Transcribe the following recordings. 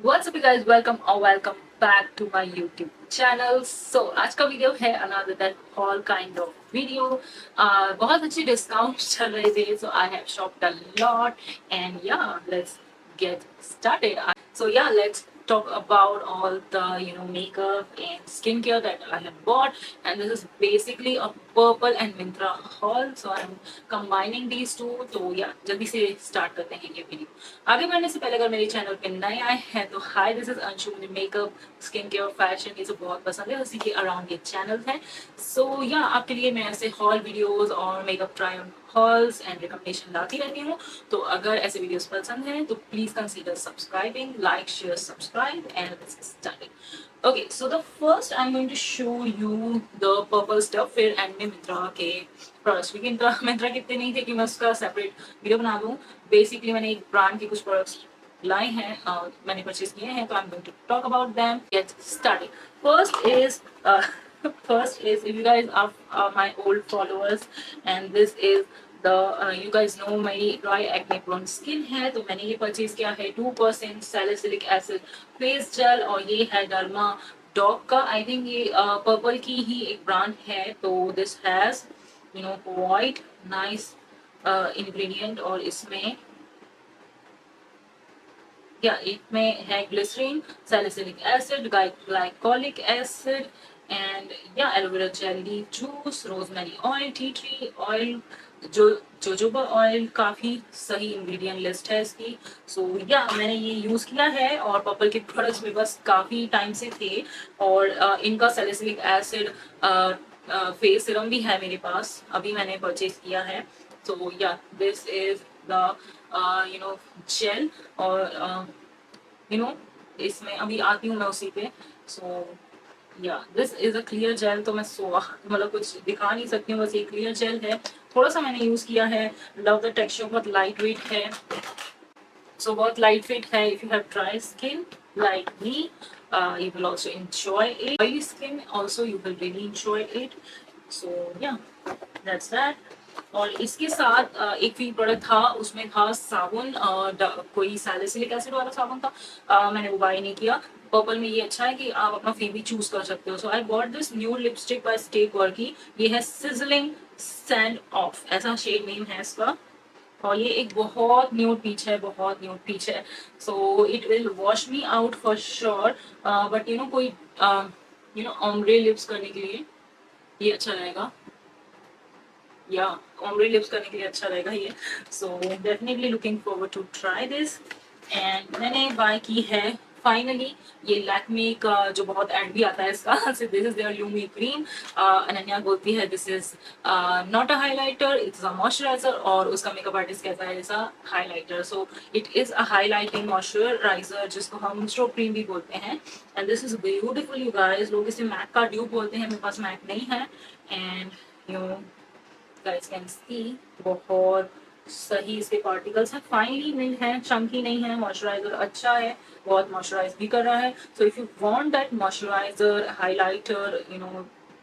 What's up you guys, welcome back to my YouTube channel. So आज का video है another that all kind of video. बहुत अच्छे discounts चल रहे थे, so I have shopped a lot and yeah, let's get started. So yeah, let's talk about all the makeup and skincare that I have bought, and this is basically a Purplle and Myntra haul. So I'm combining these two. तो या जल्दी से start करते हैं ये video. आगे बढ़ने से पहले अगर मेरे चैनल पे नए आए हैं तो हाय, दिस इज अंशु. मुझे मेकअप, स्किन केयर, फैशन ये सब बहुत पसंद है, उसी के अराउंड ये चैनल है. सो या आपके लिए मैं ऐसे हॉल वीडियोस और makeup try on halls and recommendation लाती रहती हूँ. तो अगर ऐसे वीडियोस पसंद हैं तो please consider subscribing, like, share, subscribe and let's get started. Okay, so the first I'm going to show you the Purplle stuff. फिर एंड में मिंत्रा के प्रोडक्ट्स, क्योंकि मिंत्रा कितने नहीं थे कि मैं उसका सेपरेट वीडियो बना दूँ. बेसिकली मैंने एक ब्रांड के कुछ प्रोडक्ट्स लाए हैं, मैंने परचेज किए हैं, तो I am going to talk about them. Get started. First is if you guys are my old followers, and this is the you guys know मेरी dry acne prone skin है, तो मैंने ये परचेज किया है 2% salicylic acid फेस जेल, और ये है डर्मा डॉग का. आई थिंक ये पर्पल की ही एक ब्रांड है. तो this has quite nice ingredient, और इसमें या इसमें है glycerin, salicylic acid, glycolic acid and या aloe vera jelly juice, rosemary oil, tea tree oil, jojoba oil. काफ़ी सही इंग्रेडिएंट लिस्ट है इसकी. सो या मैंने ये यूज़ किया है, और पर्पल के प्रोडक्ट्स मेरे पास काफ़ी टाइम से थे, और इनका सैलिसिलिक एसिड फेस सिरम भी है मेरे पास, अभी मैंने परचेज किया है. सो या दिस इज द जेल, और इसमें अभी आती हूँ मैं उसी पे. सो या this is a clear gel. तो मैं मतलब कुछ दिखा नहीं सकती हूँ, बस ये क्लियर जेल है. थोड़ा सा मैंने यूज किया है. लव द टेक्सचर, बहुत लाइट वेट है. सो बहुत लाइट वेट है. If you have dry skin like me, you will also enjoy it. Oily skin also you will really enjoy it. So yeah, that's that. और इसके साथ एक free product था, उसमें था साबुन, कोई सैलिसिलिक एसिड वाला साबुन था. मैंने वो बाय नहीं किया. पर्पल में ये अच्छा है कि आप अपना फ्री भी चूज कर सकते हो. So I bought this new lipstick by Stay Quirky. ये है सिजलिंग सैंड ऑफ, ऐसा शेड नेम है इसका, और ये एक बहुत न्यूड पीच है, बहुत न्यूड पीच है. So it will wash me out for sure, but कोई ऑम्ब्रे लिप्स करने के लिए ये अच्छा रहेगा, या ऑम्ब्रे लिप्स करने के लिए अच्छा रहेगा ये. So definitely looking forward to try this. And मैंने बाय की है फाइनली ये लैक्मे का, जो बहुत एड भी आता है इसका. So this is their lumi cream. Ananya बोलती है this is not a highlighter, it's a moisturizer, और उसका मेकअप आर्टिस्ट कहता है ऐसा highlighter. So it is a highlighting moisturizer, जिसको हम स्ट्रो क्रीम भी बोलते हैं. And this is beautiful you guys. लोग इसे मैक का ड्यूब बोलते हैं, मेरे पास मैक नहीं है. And you guys can see बहुत सही इसके पार्टिकल्स हैं, फाइनली नहीं है, चंकी नहीं है. मॉइस्चराइजर अच्छा है, बहुत मॉइस्चराइज भी कर रहा है. So if you want that moisturiser, highlighter,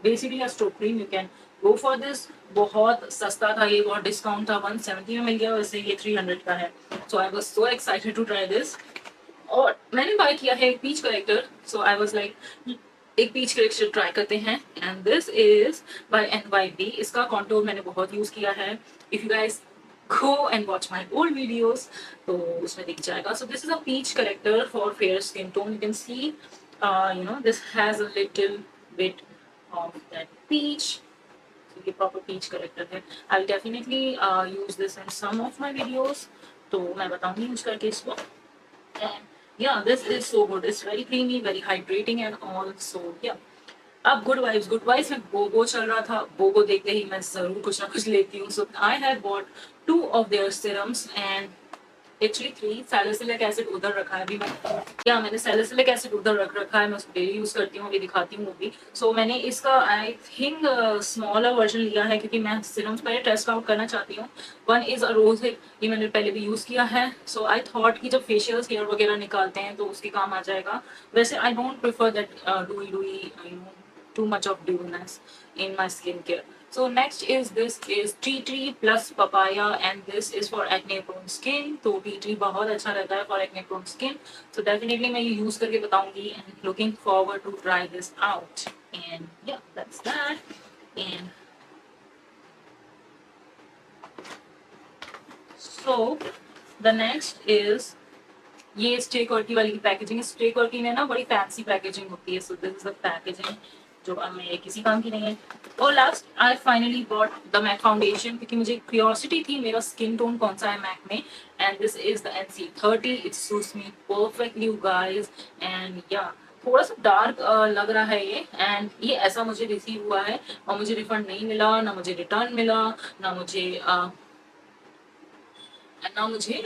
basically a strobe cream, you can go for this. बहुत सस्ता था ये, बहुत डिस्काउंट था, 170 में मिल गया, वैसे ये 300 का है. So I was so excited to try this. और मैंने बाय किया है एक peach corrector. So I was like एक पीच करेक्टर ट्राई करते हैं. And this is by NYB. इसका कॉन्टोर मैंने बहुत यूज किया है. If you guys go and watch my old videos तो उसमें दिख जाएगा. So this is a peach corrector for fair skin tone. You can see this has a little bit of that peach. So ये proper peach corrector है. I'll definitely use this in some of my videos. तो मैं बताऊंगी use करके इसको. And yeah, this is so good. It's very creamy, very hydrating and all. So yeah. अब good vibes में बोगो चल रहा था. बोगो देखते ही मैं जरूर कुछ ना कुछ लेती हूँ. So I have bought 2 of their serums and actually 3. Salicylic acid उधर रखा है अभी मैंने सैलिसिलिक एसिड उधर रख रखा है, मैं उसको डेली यूज करती हूँ, अभी दिखाती हूँ वो भी. सो मैंने इसका आई थिंक स्मॉलर वर्जन लिया है, क्योंकि मैं सिरम्स पहले टेस्ट आउट करना चाहती हूँ. One is a rose hip, ये मैंने पहले भी यूज किया है. सो आई थॉट कि जब फेशियल्स हेयर वगैरह निकालते हैं तो उसके काम आ जाएगा. वैसे I don't prefer that डूई too much of dewness in my skincare. So next is this is tea tree plus papaya and this is for acne prone skin. तो टी ट्री बहुत अच्छा रहता है for acne prone skin. So definitely मैं ये use करके बताऊंगी and looking forward to try this out. And yeah, that's that. And so the next is ये स्टे क्वर्की वाली की पैकेजिंग। स्टे क्वर्की में ना बड़ी फैंसी पैकेजिंग होती है। So this is the packaging जो अब मेरे किसी काम की नहीं है। और last I finally bought the MAC foundation क्योंकि मुझे क्यूरियोसिटी थी मेरा स्किन टोन कौन सा है मैक में। And this is the NC30। It suits me perfectly you guys. And या थोड़ा सा डार्क लग रहा है ये। एंड ये ऐसा मुझे रिसीव हुआ है और मुझे रिफंड नहीं मिला, ना मुझे रिटर्न मिला, ना मुझे ना मुझे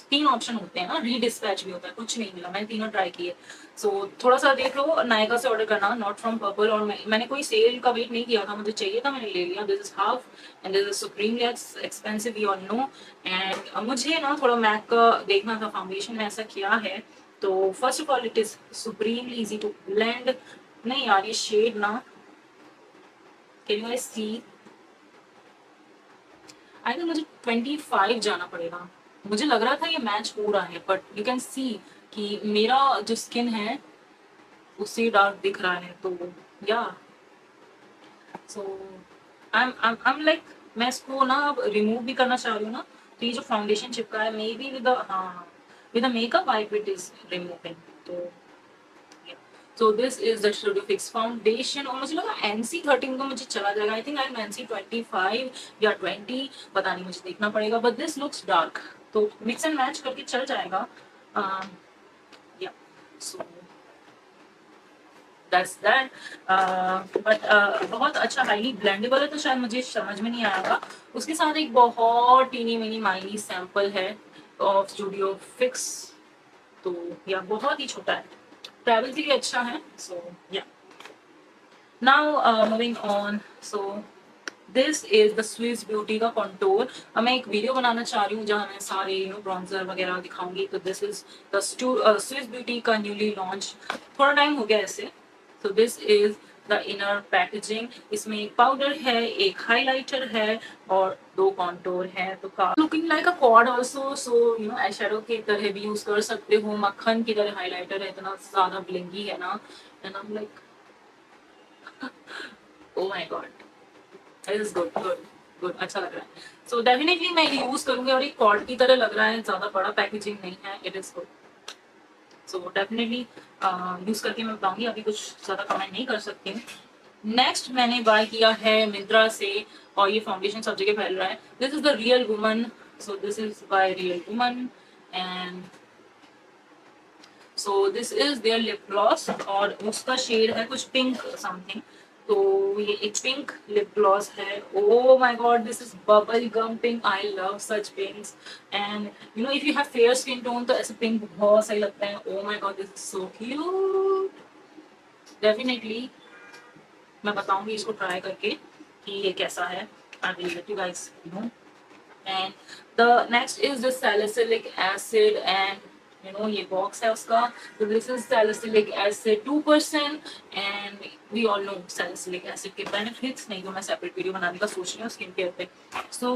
3 ऑप्शन होते हैं ना, रीडिस्पैच भी होता है, कुछ नहीं मिला। मैंने तीनों ट्राई किए। सो थोड़ा सा देख लो, नायका से ऑर्डर करना, नॉट फ्रॉम पर्पल। और मैंने कोई सेल का वेट नहीं किया था, मुझे चाहिए था, मैंने ले लिया। This is half and this is supremely expensive, you all know. And मुझे ना थोड़ा मैक का देखना था, फाउंडेशन में ऐसा किया है। तो first of all it is supremely easy to blend. नहीं यार ये शेड ना, can you guys see, I think मुझे 25 जाना पड़ेगा। मुझे लग रहा था ये मैच हो रहा है बट यू कैन सी कि मेरा जो स्किन है उससे डार्क दिख रहा है। तो या सो आई एम लाइक, मैं इसको ना अब रिमूव भी करना चाह रही हूँ ना। तो ये जो फाउंडेशन चिपका है मे बी विद हाँ with makeup I it is removing. तो so this is the studio fix foundation. और मुझे लगा NC13 को मुझे चला जाएगा। I think I am NC25 या 20, पता नहीं, मुझे देखना पड़ेगा। बट दिस लुक्स डार्क, तो मिक्स एंड मैच करके चल जाएगा। या सो दैट्स दैट। बट बहुत अच्छा हाईली ब्लेंडेबल है, तो शायद मुझे समझ में नहीं आएगा। उसके साथ एक बहुत टीनी मिनी माइनी सैंपल है ऑफ स्टूडियो फिक्स। तो या बहुत ही छोटा है, ट्रैवल के लिए अच्छा है। सो या now moving on. So this is the Swiss beauty का कॉन्टोर। अब मैं एक वीडियो बनाना चाह रही हूँ जहाँ मैं सारे ब्रॉन्जर वगैरह दिखाऊंगी। तो this is the Swiss beauty का न्यूली लॉन्च, थोड़ा टाइम हो गया ऐसे। तो this is the inner packaging. इसमें एक पाउडर है, एक हाइलाइटर है और 2 कॉन्टोर है। तो लुकिंग लाइक अ क्वाड ऑल्सो। सो आई शेडो की तरह भी यूज कर सकते हो, मक्खन की तरह हाइलाइटर है, इतना ज्यादा ब्लिंगी है ना। And I am like oh my God, it is good good good, अच्छा लग रहा है। सो डेफिनेटली मैं यूज करूंगी। और एक कॉर्ड की तरह लग रहा है, ज्यादा बड़ा पैकेजिंग नहीं है, it is good. So definitely use करके मैं बताऊंगी, अभी कुछ ज्यादा कमेंट नहीं कर सकती हूँ। नेक्स्ट मैंने बाय किया है मिंत्रा से, और ये फाउंडेशन सब जगह फैल रहा है। This is the real woman. So this is by real woman. And so this is there lip gloss और उसका शेड है कुछ पिंक समथिंग। तो ये एक पिंक लिप ग्लॉस है। Oh my God, this is bubble gum pink. I love such pinks. And if you have fair skin tone तो ऐसे पिंक बहुत सही लगता है। Oh my God, this is so cute. Definitely मैं बताऊंगी इसको ट्राई करके कि ये कैसा है। I will let you guys know. And the next is the salicylic acid, and ये box है उसका। So this is salicylic acid 2%। and we all know salicylic acid के benefits। नहीं तो मैं separate video बनाने का सोच रही हूँ स्किन केयर पे। So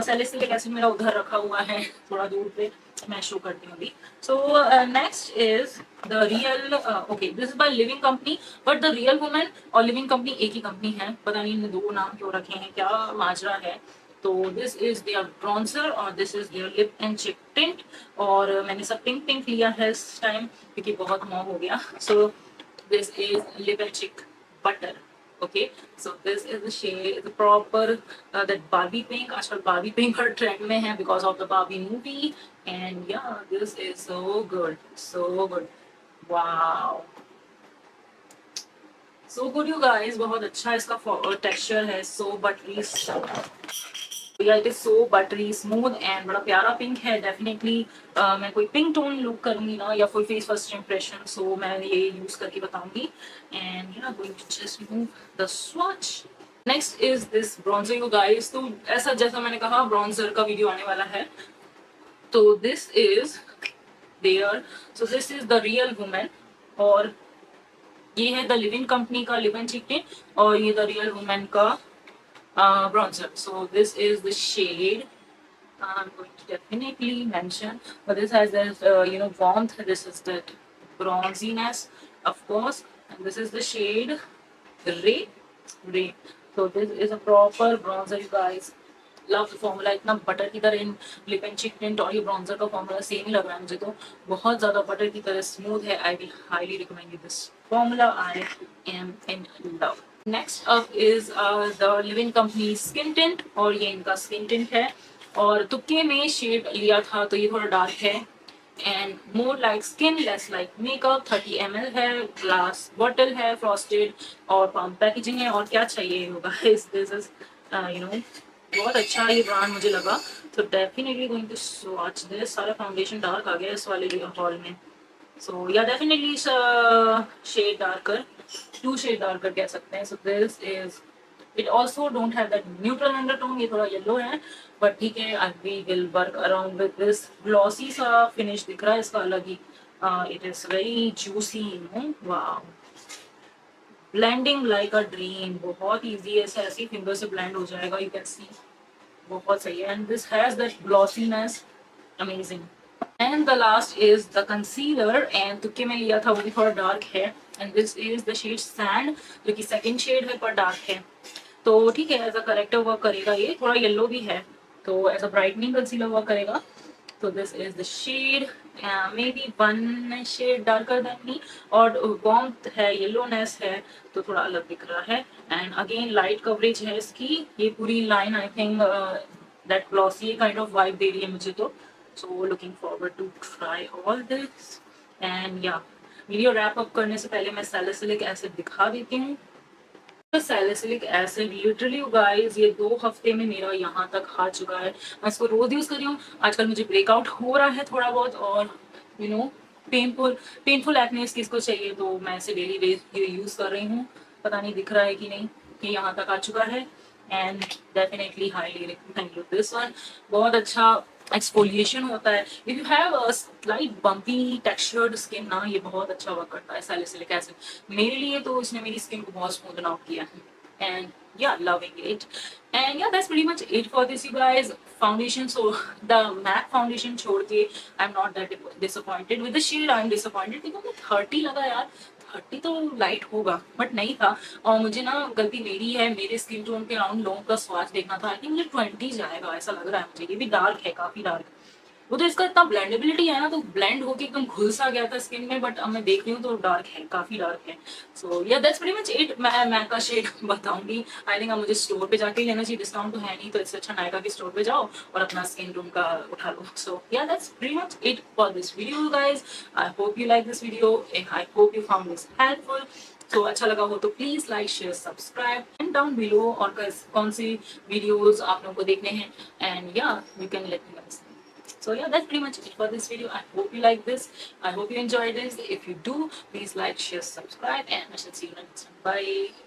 salicylic acid मेरा उधर रखा हुआ है थोड़ा दूर पे, मैं शो करती हूँ अभी। So next is the real okay, this is by living company, but the real woman और living company एक ही कंपनी है। पता नहीं इन्हें 2 नाम क्यों रखे हैं, क्या माजरा है। तो दिस इज देयर ब्रॉन्जर और this is there lip and chic tint. और मैंने सब पिंक पिंक लिया है इस टाइम क्योंकि बहुत मॉम हो गया। So this is lip and cheek butter. Okay, so this is the shade the proper that Barbie pink. आजकल बार्बी पिंक हर ट्रेंड में है because of the Barbie movie. And yeah this is so good, so good, wow, so good you guys. बहुत अच्छा इसका texture है, so buttery, it is so buttery smooth and बड़ा प्यारा पिंक है। डेफिनेटली मैं कोई पिंक टोन लुक करूंगी ना या full face first impression, so मैं ये यूज करके बताऊंगी। And going to just remove the swatch. Next is this bronzer you guys. तो ऐसा जैसा मैंने कहा ब्रॉन्जर का वीडियो आने वाला है। तो this is there. So this is the real women और ये है द लिविंग कंपनी का लिव एंड चिक टिंट और ये द रियल वुमेन का bronzer. So this is the shade I'm going to definitely mention, but this has this warmth. This is the bronziness, of course, and this is the shade Ray. Ray. So this is a proper bronzer, you guys. Love formula इतना butter की तरह इन lip and chic tint और ये bronzer का formula same ही लग रहा है मुझे तो बहुत ज़्यादा बटर की तरह स्मूथ है I will highly recommend you this formula I am in love next up is the living company skin tint और ये इनका स्किन टिंट है और तुक्के में शेड लिया था तो ये थोड़ा डार्क है and more like skin less like makeup 30 ml है ग्लास बॉटल है फ्रॉस्टेड और पम्प पैकेजिंग है और क्या चाहिए होगा दिस इज बहुत अच्छा ये ब्रांड मुझे लगा तो definitely going to swatch this सारा फाउंडेशन डार्क आ गया इस वाले हॉल में so yeah definitely shade darker 2 shade darker कह सकते हैं so this is it also don't have that neutral undertone ये थोड़ा येलो है बट ठीक है I we will work around with this glossy सा फिनिश दिख रहा है इसका अलग ही it is very juicy wow blending like a dream बहुत ईजी है ऐसे फिंगर से ब्लेंड हो जाएगा यू कैन सी बहुत सही है and this has that glossiness amazing and the last is the concealer and तुक्के में लिया था वो भी थोड़ा डार्क है and this is the shade sand जो कि सेकंड शेड है पर डार्क है तो ठीक है एज अ करेक्टर वर्क करेगा ये थोड़ा येलो भी है तो as a brightening concealer work करेगा so this is the shade maybe 1 shade darker than me और warmth है yellowness है तो थोड़ा अलग दिख रहा है and again light coverage है इसकी ये पूरी line I think that glossy kind of vibe दे रही है मुझे तो so looking forward to try all this and yeah video wrap up करने से पहले मैं सैलिसिलिक एसिड दिखा देती हूँ सैलिसिलिक एसिड लिटरली गाइस ये 2 हफ्ते में मेरा यहाँ तक आ चुका है मैं इसको रोज यूज कर रही हूँ आजकल मुझे ब्रेकआउट हो रहा है थोड़ा बहुत और यू नो पेनफुल एक्ने किसको चाहिए तो मैं इसे डेली यूज कर रही हूँ पता नहीं दिख रहा है कि नहीं ये यहाँ तक आ चुका है and definitely highly recommend you this one बहुत अच्छा एक्सफोलिएशन होता है if you have a slight bumpy textured skin ना ये बहुत अच्छा वर्क करता है सैलिसिलिक एसिड मेरे लिए तो इसने मेरी स्किन को बहुत स्मूथन आउट किया है and yeah loving it and yeah that's pretty much it for this you guys foundation so the matte foundation छोड़ के I'm not that disappointed with the shade I'm disappointed because 30 लगा यार 30 तो light होगा but नहीं था और मुझे ना गलती मेरी है मेरे स्किन टोन के अराउंड लोगों का स्वाद देखना था आई थिंक मुझे 20 जाएगा ऐसा लग रहा है मुझे ये भी डार्क है काफी डार्क वो तो इसका इतना ब्लेंडेबिलिटी है ना तो ब्लेंड होके एकदम घुल सा गया था स्किन में बट अब मैं देख रही हूँ तो डार्क है काफी डार्क है सो या दैट्स प्रीटी मच इट मैं का शेड बताऊंगी आई थिंक अब मुझे स्टोर पे जाके ही लेना चाहिए डिस्काउंट तो है नहीं तो इससे अच्छा नायका के स्टोर पे जाओ और अपना स्किन टोन का उठा लो सो या that's pretty much it for this video guys I hope you like this video and I hope you found this helpful तो अच्छा लगा हो तो please like share subscribe and down below और कौन सी वीडियोस आप लोगों को देखने हैं एंड या you can let me know so yeah that's pretty much it for this video I hope you like this I hope you enjoyed this if you do please like share subscribe and I shall see you next time bye